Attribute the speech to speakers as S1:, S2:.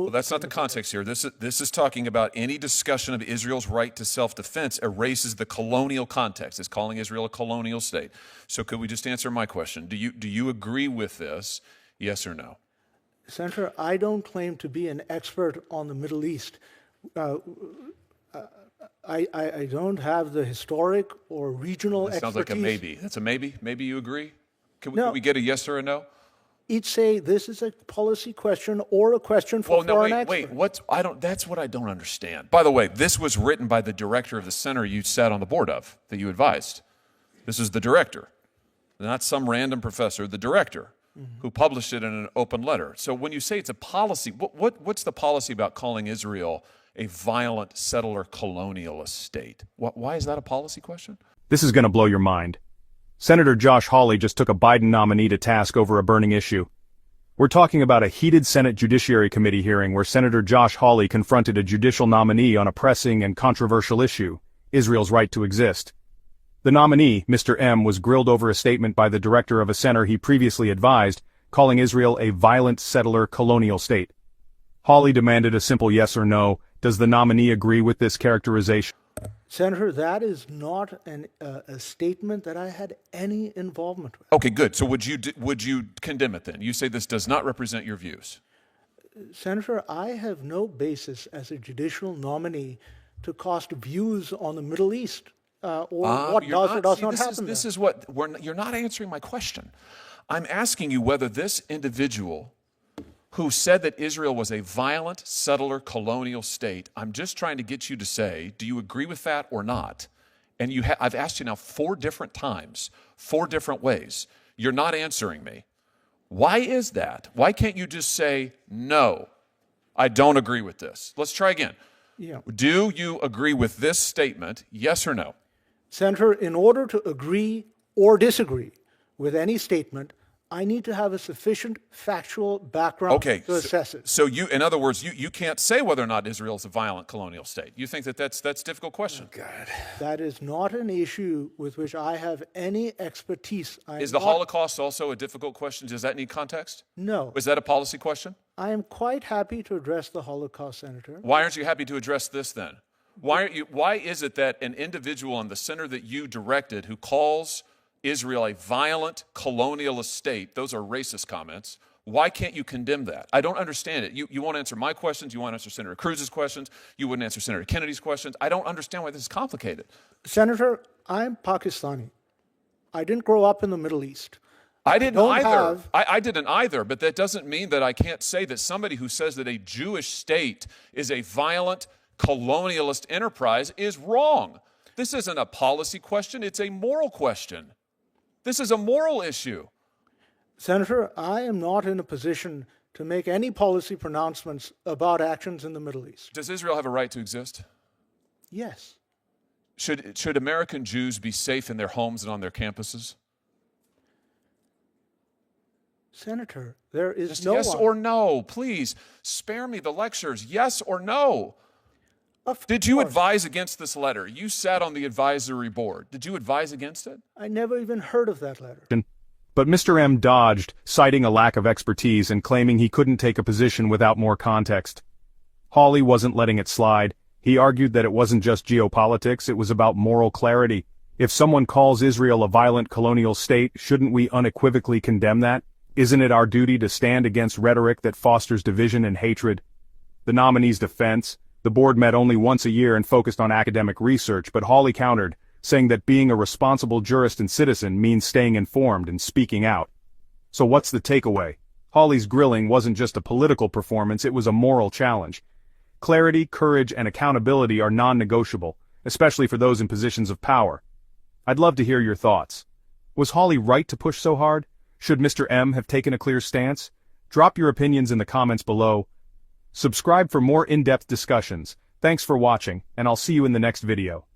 S1: Well, that's not the context here. This is talking about any discussion of Israel's right to self-defense erases the colonial context. It's calling Israel a colonial state. So could we just answer my question? Do you agree with this? Yes or no?
S2: Senator, I don't claim to be an expert on the Middle East. I don't have the historic or regional expertise.
S1: Sounds like a maybe. That's a maybe? Maybe you agree? Can
S2: No.
S1: we get a yes or a no?
S2: Each say this is a policy question or a question for foreign experts.
S1: That's what I don't understand. By the way, this was written by the director of the center you sat on the board of, that you advised. This is the director, not some random professor, the director, who published it in an open letter. So when you say it's a policy, what's the policy about calling Israel a violent settler colonialist state? Why is that a policy question?
S3: This is going to blow your mind. Senator Josh Hawley just took a Biden nominee to task over a burning issue. We're talking about a heated Senate Judiciary Committee hearing where Senator Josh Hawley confronted a judicial nominee on a pressing and controversial issue, Israel's right to exist. The nominee, Mr. M, was grilled over a statement by the director of a center he previously advised, calling Israel a violent settler colonial state. Hawley demanded a simple yes or no. Does the nominee agree with this characterization?
S2: Senator, that is not a statement that I had any involvement with.
S1: Okay, good. So would you condemn it then? You say this does not represent your views.
S2: Senator, I have no basis as a judicial nominee to cast views on the Middle East or what does or does not happen
S1: This
S2: there.
S1: is what you're not answering my question. I'm asking you whether this individual who said that Israel was a violent settler colonial state, I'm just trying to get you to say, do you agree with that or not? And I've asked you now 4 different times, 4 different ways. You're not answering me. Why is that? Why can't you just say, no, I don't agree with this? Let's try again.
S2: Yeah.
S1: Do you agree with this statement, yes or no?
S2: Senator, in order to agree or disagree with any statement, I need to have a sufficient factual background to assess it.
S1: So in other words, you can't say whether or not Israel is a violent colonial state. You think that's a difficult question?
S2: Oh, God. That is not an issue with which I have any expertise.
S1: Is the Holocaust also a difficult question? Does that need context?
S2: No.
S1: Is that a policy question?
S2: I am quite happy to address the Holocaust, Senator.
S1: Why aren't you happy to address this then? Why is it that an individual in the center that you directed who calls Israel a violent colonialist state, those are racist comments, why can't you condemn that? I don't understand it. You won't answer my questions, you won't answer Senator Cruz's questions, you wouldn't answer Senator Kennedy's questions. I don't understand why this is complicated.
S2: Senator, I'm Pakistani. I didn't grow up in the Middle East.
S1: I didn't either. I didn't either, but that doesn't mean that I can't say that somebody who says that a Jewish state is a violent colonialist enterprise is wrong. This isn't a policy question, it's a moral question. This is a moral issue.
S2: Senator, I am not in a position to make any policy pronouncements about actions in the Middle East.
S1: Does Israel have a right to exist?
S2: Yes.
S1: Should American Jews be safe in their homes and on their campuses?
S2: Senator, there is
S1: Just
S2: no
S1: yes
S2: one.
S1: or no, please. Spare me the lectures. Yes or no. Did you
S2: course.
S1: advise against this letter? You sat on the advisory board. Did you advise against it?
S2: I never even heard of that letter.
S3: But Mr. M dodged, citing a lack of expertise and claiming he couldn't take a position without more context. Hawley wasn't letting it slide. He argued that it wasn't just geopolitics, it was about moral clarity. If someone calls Israel a violent colonial state, shouldn't we unequivocally condemn that? Isn't it our duty to stand against rhetoric that fosters division and hatred? The nominee's defense: the board met only once a year and focused on academic research, but Hawley countered, saying that being a responsible jurist and citizen means staying informed and speaking out. So what's the takeaway? Hawley's grilling wasn't just a political performance, it was a moral challenge. Clarity, courage, and accountability are non-negotiable, especially for those in positions of power. I'd love to hear your thoughts. Was Hawley right to push so hard? Should Mr. M have taken a clear stance? Drop your opinions in the comments below. Subscribe for more in-depth discussions. Thanks for watching, and I'll see you in the next video.